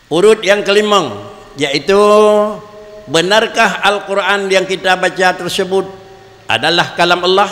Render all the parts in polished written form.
Urut yang kelima, yaitu benarkah Al-Quran yang kita baca tersebut adalah kalam Allah?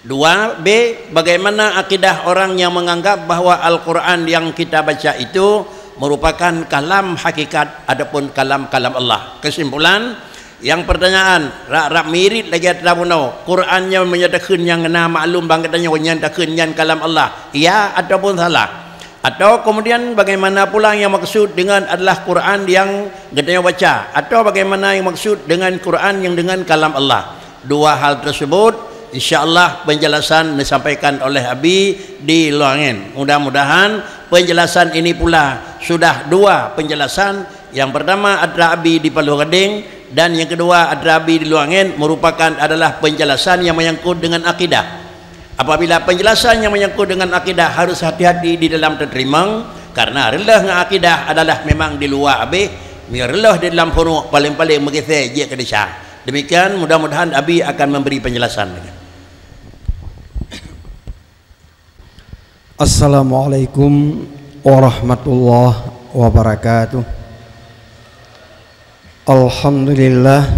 2. B. Bagaimana akidah orang yang menganggap bahwa Al-Quran yang kita baca itu merupakan kalam hakikat adapun kalam-kalam Allah? Kesimpulan, yang pertanyaan rak mirip lagi ada puno Qurannya menyatakan yang kena maklum bangkatnya menyatakan yang kalam Allah, ya ataupun salah? Atau kemudian bagaimana pula yang maksud dengan adalah Quran yang kita baca, atau bagaimana yang maksud dengan Quran yang dengan kalam Allah? Dua hal tersebut insyaallah penjelasan disampaikan oleh Abi di luangan. Mudah-mudahan penjelasan ini pula sudah dua penjelasan. Yang pertama adalah Abi di Palu Gading, dan yang kedua adalah Abi di luangan, merupakan adalah penjelasan yang menyangkut dengan akidah. Apabila penjelasan yang menyangkut dengan akidah harus hati-hati di dalam terima, karena relah dengan akidah adalah memang di luar Abi, relah di dalam furu paling-paling begitu je kedisah. Demikian, mudah-mudahan Abi akan memberi penjelasan. Assalamualaikum warahmatullahi wabarakatuh. Alhamdulillah,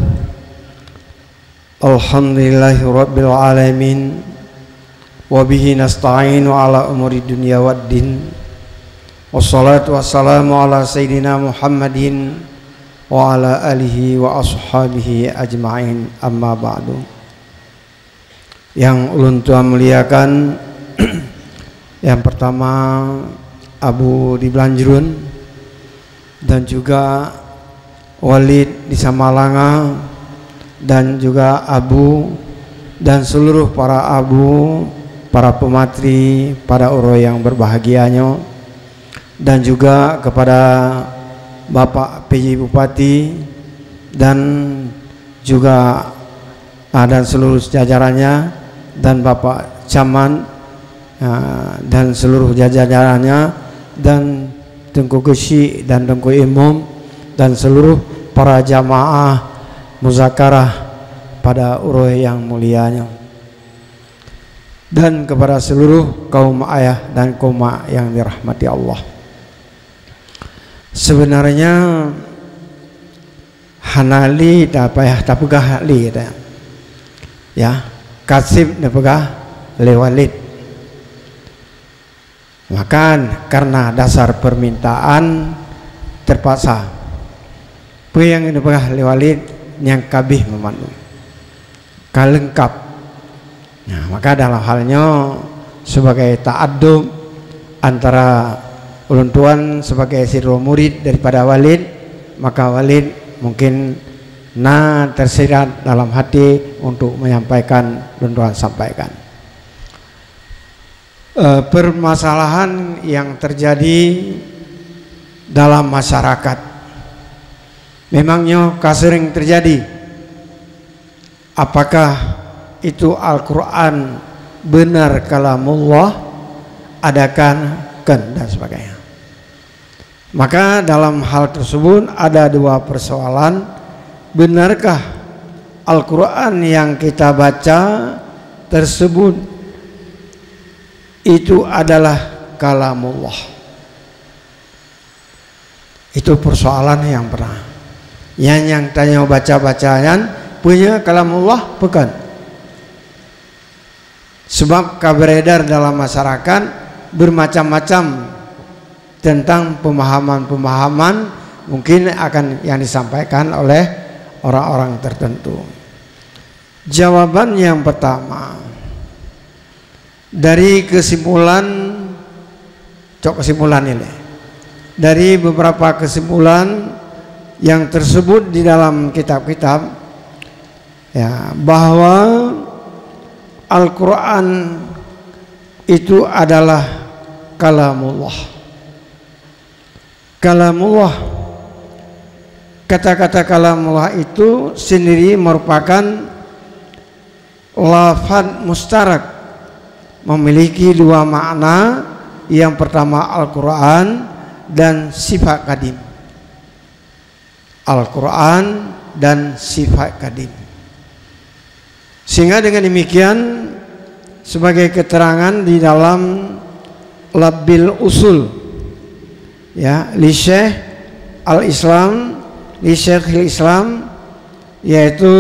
alhamdulillahirabbil alamin, wa bihi nasta'inu ala umuri dunya waddin, wassalatu wassalamu ala sayyidina Muhammadin wa ala alihi wa ashabihi ajma'in, amma ba'du. Yang ulun tua muliakan, yang pertama Abu di Belanjrun, dan juga Walid di Samalanga, dan juga Abu dan seluruh para abu, para pematri, pada uro yang berbahagianya, dan juga kepada Bapak PJ Bupati dan juga dan seluruh jajarannya, dan Bapak Camat dan seluruh jajarannya, dan Tengku Gesi dan Tengku Imam, dan seluruh para jamaah muzakarah pada uro yang mulianya, dan kepada seluruh kaum ayah dan kaum mak yang dirahmati Allah. Sebenarnya hanali tak payah tak pegah li ya, kasib tak pegah lewalid. Maka karena dasar permintaan terpaksa yang ini pegah lewalid yang kabih memandu kalengkap. Nah, maka dalam halnya sebagai ta'adub antara ulun tuan sebagai sirul murid daripada walid, maka walid mungkin tersirat dalam hati untuk menyampaikan ulun tuan sampaikan. Permasalahan yang terjadi dalam masyarakat memangnya sering terjadi. Apakah itu Al-Quran benar kalamullah, adakan dan sebagainya. Maka dalam hal tersebut ada dua persoalan. Benarkah Al-Quran yang kita baca tersebut itu adalah kalamullah? Itu persoalan yang pernah. Yang tanya baca-bacaan punya kalamullah bukan? Sebab beredar dalam masyarakat bermacam-macam tentang pemahaman-pemahaman mungkin akan yang disampaikan oleh orang-orang tertentu. Jawaban yang pertama, dari kesimpulan ini, dari beberapa kesimpulan yang tersebut di dalam kitab-kitab, ya, bahwa Al-Quran itu adalah kalamullah. Kalamullah, kata-kata kalamullah itu sendiri merupakan lafaz mustarak, memiliki dua makna. Yang pertama Al-Quran dan sifat kadim. Al-Quran dan sifat kadim. Sehingga dengan demikian, sebagai keterangan di dalam Labbil Usul ya, li Syekh al-Islam, li Syekhul Islam, yaitu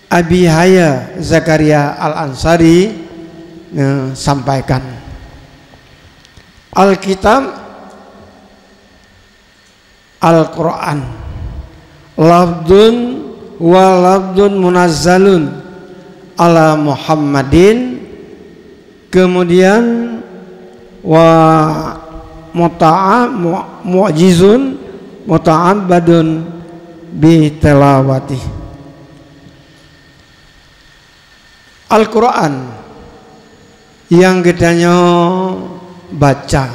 Abi Haya Zakaria Al-Ansari sampaikan Alkitab Al-Quran lafdun wa lafdun munazzalun ala Muhammadin, kemudian wa mu'jizun muta'abbadun bi tilawati. Al-Quran yang kita baca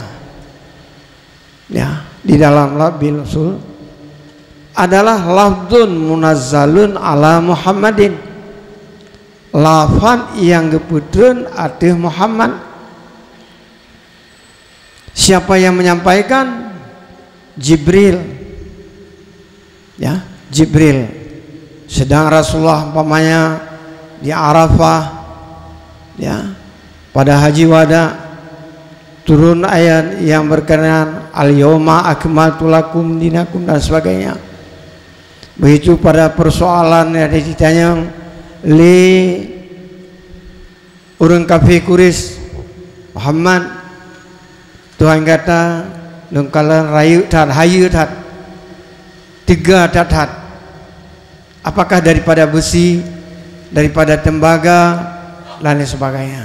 ya di dalam Labil Usul adalah lafdun munazzalun ala Muhammadin, lafaz yang geputreun atih Muhammad. Siapa yang menyampaikan? Jibril, ya, Jibril. Sedang Rasulullah umpamanya di Arafah, ya, pada Haji Wada turun ayat yang berkenaan al-yauma akmaltu lakum dinakum dan sebagainya. Begitu pada persoalan yang ditanya li urang kafir Quraisy, Muhammad Tuhan kata lengkalan rayu tat hayu tat tiga tat, apakah daripada besi, daripada tembaga dan lain sebagainya.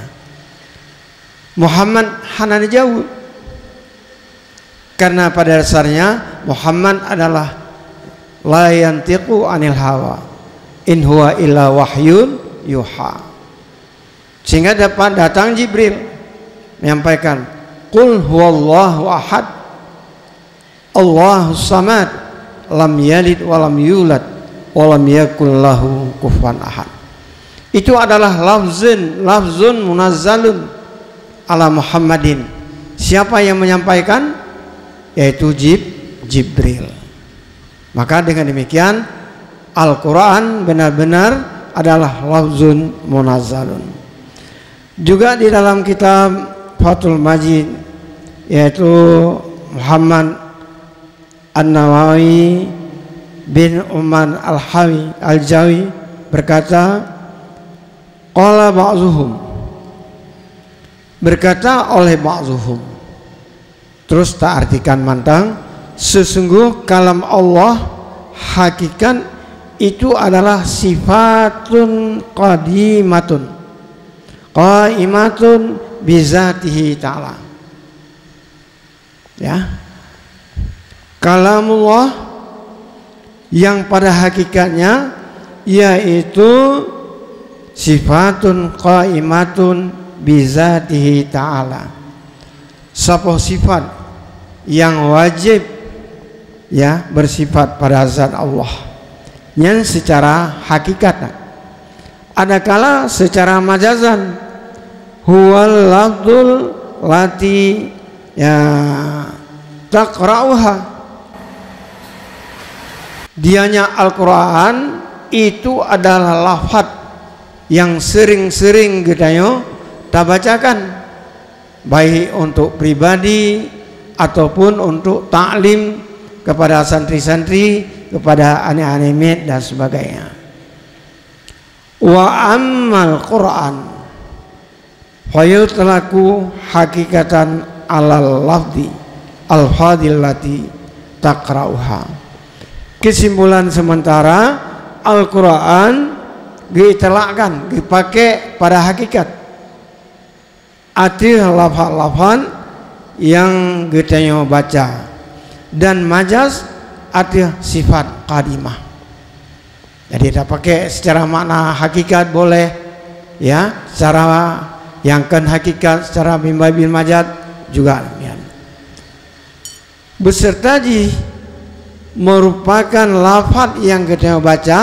Muhammad hanan jauh, karena pada dasarnya Muhammad adalah la yantiqu anil hawa in huwa illa wahyun yuha, sehingga dapat datang Jibril menyampaikan qul huwallahu ahad Allahus samad lam yalid walam yulad walam yakul lahu kufuwan ahad. Itu adalah lafzun munazzalun ala Muhammadin. Siapa yang menyampaikan? Yaitu Jibril. Maka dengan demikian Al-Quran benar-benar adalah lafzun munazzalun. Juga di dalam kitab Fathul Majid, yaitu Muhammad An-Nawawi bin Umar Al-Jawi berkata, qala ba'dhuhum, berkata oleh ba'dhuhum, terus tak artikan mantang, sesungguh kalam Allah hakikat itu adalah sifatun qadimatun qaimatun bizatihi ta'ala. Ya, kalamullah yang pada hakikatnya yaitu sifatun qaimatun bizatihi ta'ala, satu sifat yang wajib ya bersifat pada zat Allah yang secara hakikat. Adakala secara majazan huwal lafdul lati ya taqra'uha, dianya Al-Quran itu adalah lafaz yang sering-sering kita bacakan, baik untuk pribadi ataupun untuk taklim kepada santri-santri, kepada anak-anak dan sebagainya. Wa ammal Quran fayutlaku hakikatan alal lafzi al-fadillati taqra'uha. Kesimpulan sementara Al-Quran ditelakkan, dipakai pada hakikat arti lafaz-lafaz yang kita baca, dan majaz arti sifat qadimah. Jadi kita pakai secara makna hakikat boleh, ya, secara yang kan hakikat secara bimbabil majaz juga demikian. Beserta merupakan lafaz yang kita baca,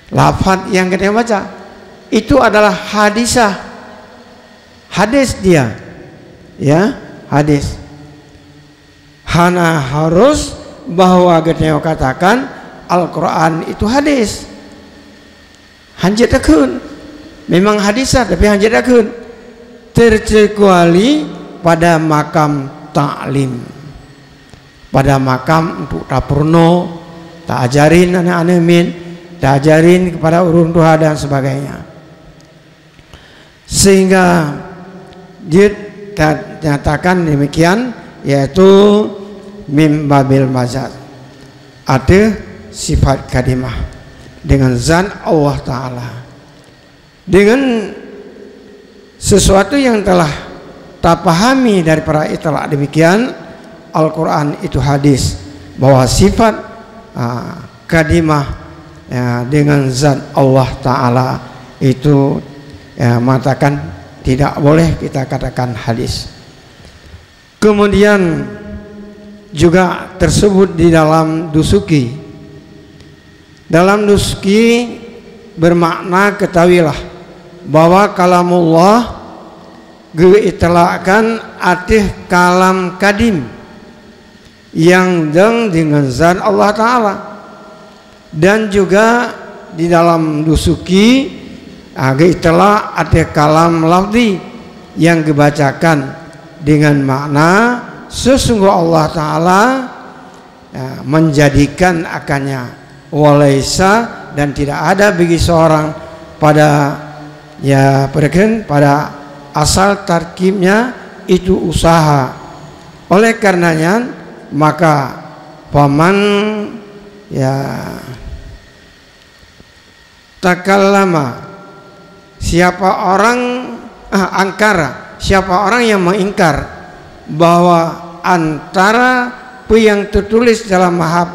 lafaz yang kita baca itu adalah hadisah, hadis dia, ya, hadis. Hana harus bahwa kita katakan Al-Quran itu hadis, hanjat akun memang hadisah tapi hanjat akun, terkecuali pada makam ta'lim, pada makam untuk tapurno, tak ajarin anak-anak min, tak ajarin kepada urun tua dan sebagainya, sehingga dia nyatakan demikian, yaitu mim babil mazat, ada sifat kadimah dengan zat Allah Ta'ala, dengan sesuatu yang telah tak pahami dari para itlaq. Demikian Al-Quran itu hadis bahwa sifat kadimah dengan zat Allah Ta'ala itu mengatakan tidak boleh kita katakan hadis. Kemudian juga tersebut di dalam dusuki. Dalam dusuki bermakna ketahuilah bahwa kalamullah diitlaqkan atih kalam kadim yang dengan zat Allah Ta'ala, dan juga di dalam dusuki itlaq atih kalam lafzi yang dibacakan dengan makna sesungguh Allah Ta'ala menjadikan akannya walaisa, dan tidak ada bagi seorang pada pada asal tarkibnya itu usaha. Oleh karenanya maka paman takallama, siapa orang angkara, siapa orang yang mengingkar bahwa antara apa yang tertulis dalam mahab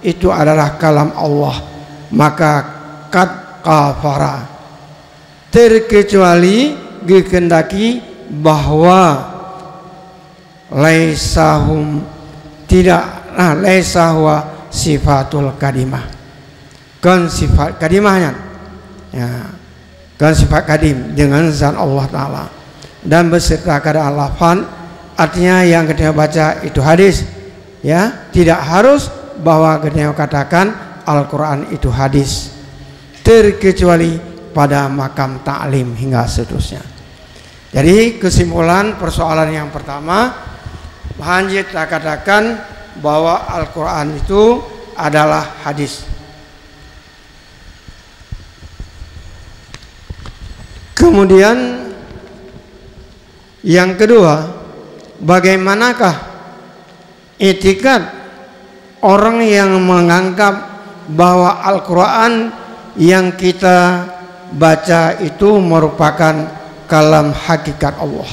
itu adalah kalam Allah, maka qad kafara, terkecuali dikehendaki bahwa laisahum tidak laisahwa sifatul kadimah, kan sifat kadimahnya kan sifat kadim dengan zat Allah Ta'ala dan beserta keadaan lafan. Artinya yang kita baca itu hadis, tidak harus bahwa kita katakan Al-Quran itu hadis, terkecuali pada makam ta'lim hingga seterusnya. Jadi kesimpulan persoalan yang pertama, lanjut kita katakan bahwa Al-Quran itu adalah hadis. Kemudian yang kedua, bagaimanakah itikad orang yang menganggap bahwa Al-Quran yang kita baca itu merupakan kalam hakikat Allah?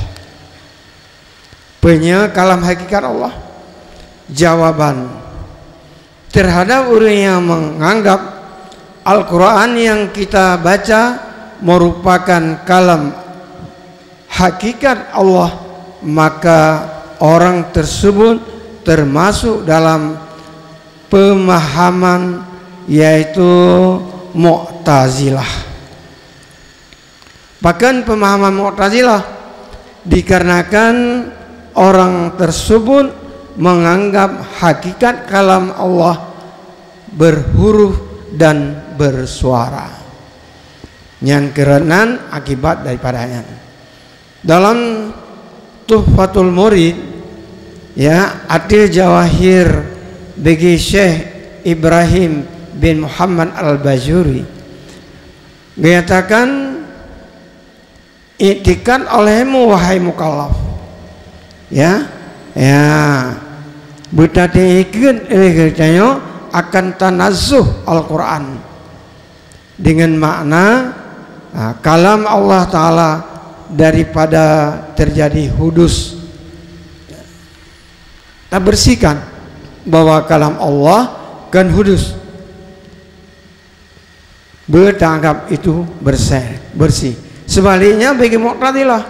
Kalam hakikat Allah. Jawaban terhadap orang yang menganggap Al-Quran yang kita baca merupakan kalam hakikat Allah, maka orang tersebut termasuk dalam pemahaman yaitu Mu'tazilah. Bahkan pemahaman Mu'tazilah dikarenakan orang tersebut menganggap hakikat kalam Allah berhuruf dan bersuara, yang kerenan akibat daripadanya. Dalam Tuhfatul Murid ada jawahir bagi Syekh Ibrahim bin Muhammad Al-Bajuri, menyatakan i'tikad olehmu wahai mukallaf, bertatiikun akan tanazzuh Al-Quran dengan makna kalam Allah Ta'ala daripada terjadi hudus. Tak bersihkan bahwa kalam Allah kan hudus, bertanggap itu bersih. Sebaliknya bagi Mu'tazilah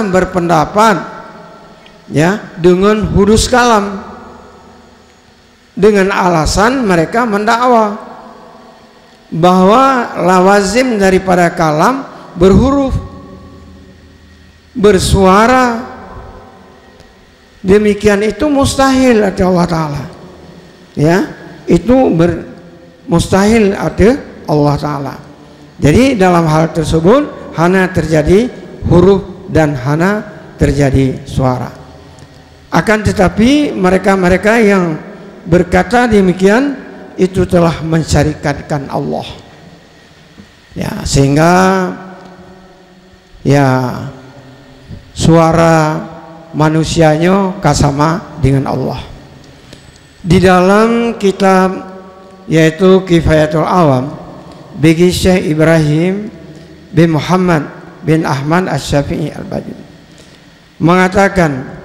berpendapat dengan hudus kalam, dengan alasan mereka mendakwa bahwa lawazim daripada kalam berhuruf, bersuara. Demikian itu mustahil ada Allah Ta'ala, itu mustahil ada Allah Ta'ala. Jadi dalam hal tersebut hanya terjadi huruf dan hana terjadi suara. Akan tetapi mereka-mereka yang berkata demikian itu telah mensyarikatkan Allah. Ya, sehingga ya suara manusianya kasama dengan Allah. Di dalam kitab yaitu Kifayatul Awam bagi Syekh Ibrahim bin Muhammad bin Ahmad Asy-Syafi'i Al-Badri mengatakan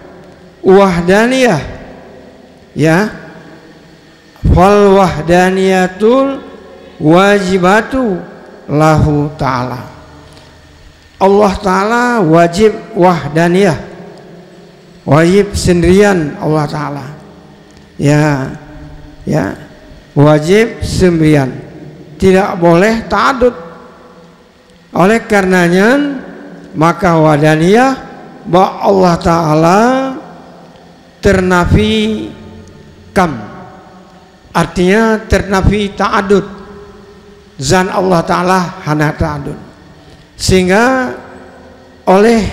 wahdaniyah, ya, fal wahdaniyatul wajibatu lahu ta'ala. Allah Ta'ala wajib wahdaniyah, wajib sendirian Allah Ta'ala, ya, ya, wajib sendirian, tidak boleh ta'adud. Oleh karenanya maka wahdaniyah bahwa Allah Ta'ala ternafi kam, artinya ternafi ta'adud. Zat Allah Ta'ala hana ta'adud, sehingga oleh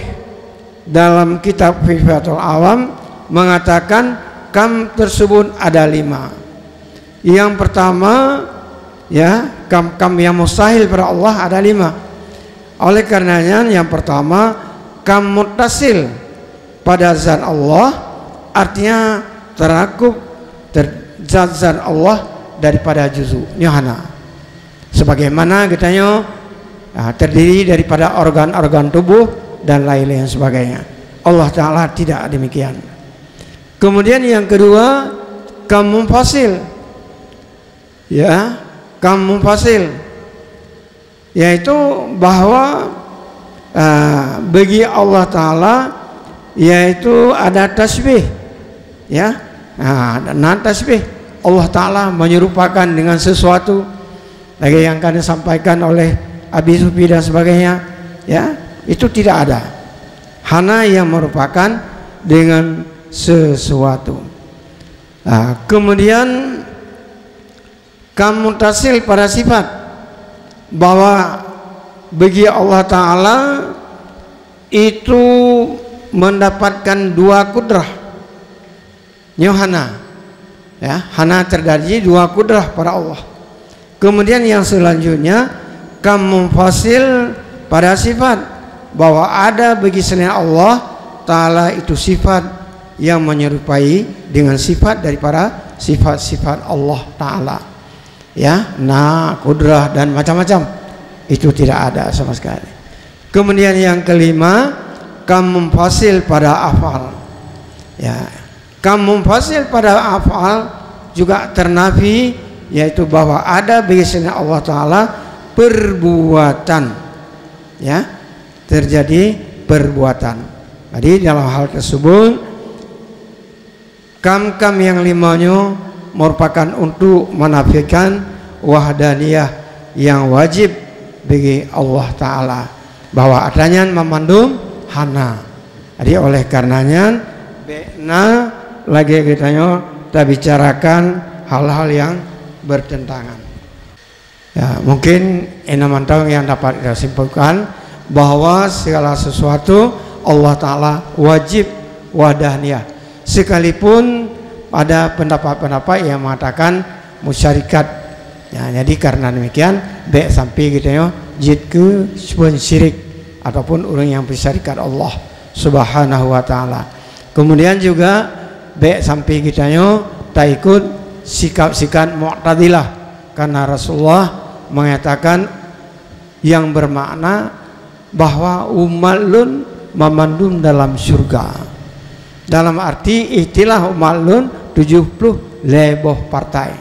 dalam kitab Kifayatul Awam mengatakan kam tersebut ada 5. Yang pertama, ya, kam yang mustahil pada Allah ada 5. Oleh karenanya yang pertama kam muttasil pada zat Allah, artinya terakup zat Allah daripada juz'nya hana, sebagaimana katanya terdiri daripada organ-organ tubuh dan lain-lain sebagainya. Allah Ta'ala tidak demikian. Kemudian yang kedua kam munfasil, ya, kam munfasil, yaitu bahwa bagi Allah Ta'ala yaitu ada tasbih, ya, nah tasbih Allah Ta'ala menyerupakan dengan sesuatu lagi yang akan disampaikan oleh Abi Sufi dan sebagainya, ya, itu tidak ada. Hana yang merupakan dengan sesuatu. Kemudian kam mutasil pada sifat, bahwa bagi Allah Ta'ala itu mendapatkan 2 kudrah, hana, ya, hana terjadi 2 kudrah pada Allah. Kemudian yang selanjutnya kam munfasil pada sifat, bahwa ada bagi selain Allah Ta'ala itu sifat yang menyerupai dengan sifat daripada sifat-sifat Allah Ta'ala, ya, nah, kudrah dan macam-macam, itu tidak ada sama sekali. Kemudian yang kelima kam munfasil pada afal, ya, kam munfasil pada afal juga ternafi, yaitu bahwa ada bagi selain Allah Ta'ala perbuatan, ya, terjadi perbuatan. Jadi dalam hal tersebut kam yang 5-nya merupakan untuk menafikan wahdaniyah yang wajib bagi Allah Ta'ala, bahwa adanya memandum hana. Jadi oleh karenanya lagi kita bicarakan hal-hal yang bertentangan. Ya, mungkin enam yang dapat kita simpulkan bahwa segala sesuatu Allah Ta'ala wajib wahdaniyah, sekalipun ada pendapat-pendapat yang mengatakan musyarikat, ya, jadi karena demikian baik sampai gitu ya jid ke syirik ataupun orang yang bersyarikat Allah Subhanahu wa Ta'ala. Kemudian juga baik sampai kita tak ikut sikap-sikap Mu'tazilah, karena Rasulullah mengatakan yang bermakna bahwa umalun memandum dalam surga, dalam arti istilah umalun 70 leboh partai,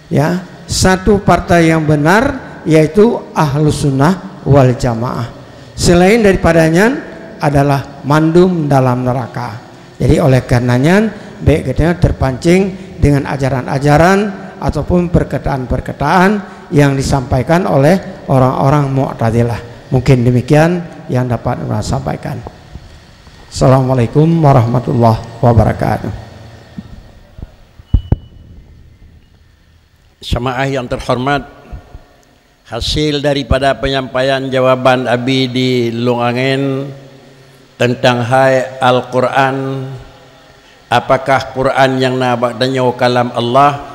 ya, satu partai yang benar yaitu Ahlus Sunnah wal Jamaah, selain daripadanya adalah mandum dalam neraka. Jadi oleh karenanya baik kita terpancing dengan ajaran-ajaran ataupun perkataan-perkataan yang disampaikan oleh orang-orang Mu'tazilah. Mungkin demikian yang dapat saya sampaikan. Assalamualaikum warahmatullahi wabarakatuh. Jamaah yang terhormat, hasil daripada penyampaian jawaban Abi di Lungangen tentang hai Al-Quran, apakah Quran yang nabaknya kalam Allah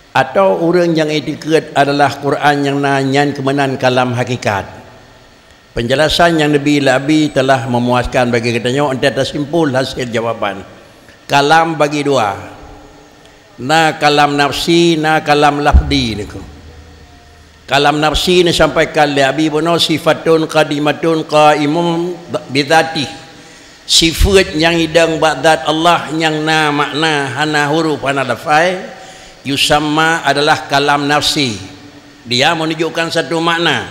atau orang yang itikad adalah Quran yang nanyan kemenan kalam hakikat. Penjelasan yang lebih telah memuaskan bagi katanya untuk tersimpul hasil jawaban. Kalam bagi dua, na kalam nafsi, na kalam lafdi niku. Kalam nafsi ni sampaikan li Abi Bono sifatun qadimatun qaimun bidzati. Sifat yang hidang ba'dat Allah yang na makna hana huruf hana lafai yusamma adalah kalam nafsi. Dia menunjukkan satu makna.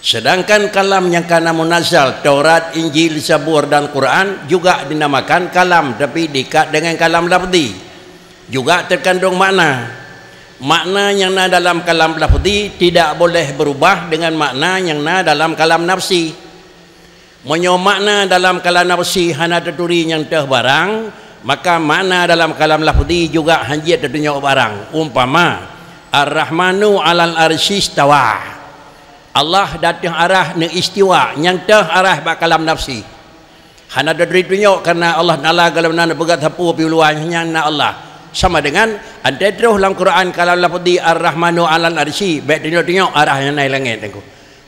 Sedangkan kalam yang kana munazzal Taurat, Injil, Zabur dan Quran juga dinamakan kalam tapi diikat dengan kalam lafzi. Juga terkandung makna. Makna yang na dalam kalam lafzi tidak boleh berubah dengan makna yang na dalam kalam nafsi. Menyo makna dalam kalam nafsi hana terturi yang teh barang, maka makna dalam kalam lafzi juga hanjit tertunya barang. Umpama Ar-Rahmanu 'alal arsy istawa. Allah datang arah ne istiwa yang teh arah bak kalam nafsi. Hana terturi tunjuk karena Allah Taala kalau nana begat hapu piluannya na Allah. Sama dengan anda terus dalam Quran kalau lafzi Ar-Rahmanu 'alal arsy baik tunjuk arahnya naik langit aku.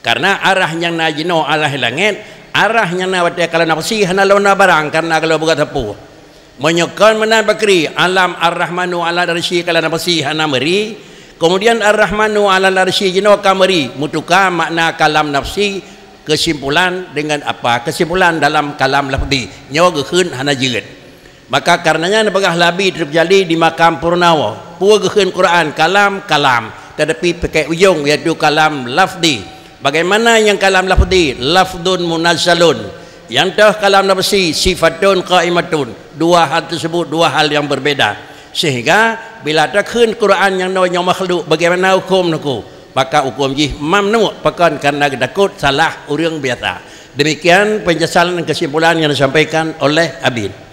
Karena arah yang najino arah langit, arahnya na wate kalau nafsi hana lawan barang karena kalau begat hapu. Menyokan menan bakri alam Ar-Rahmanu 'alal arsy kalau nafsi hana meri, kemudian Ar-Rahmanu 'alal arsy jino kameri mutuka makna kalam nafsi kesimpulan dengan apa? Kesimpulan dalam kalam lafzi. Nyawa geun hana jeut. Maka karenanya nepegah labi terjadi di makam purnawa pua geun Quran kalam tetapi pakai ujung iaitu kalam lafzi. Bagaimana yang kalam lafzi? Lafdun munazzalun. Yang teh kalam nafsi sifatun qaimatun. Dua hal tersebut dua hal yang berbeda. Sehingga bila terkeun Quran yang namanya makhluk bagaimana hukum naku? Maka hukum jih mamnu pakan karena takut salah orang biasa. Demikian penjelasan dan kesimpulan yang disampaikan oleh Abid.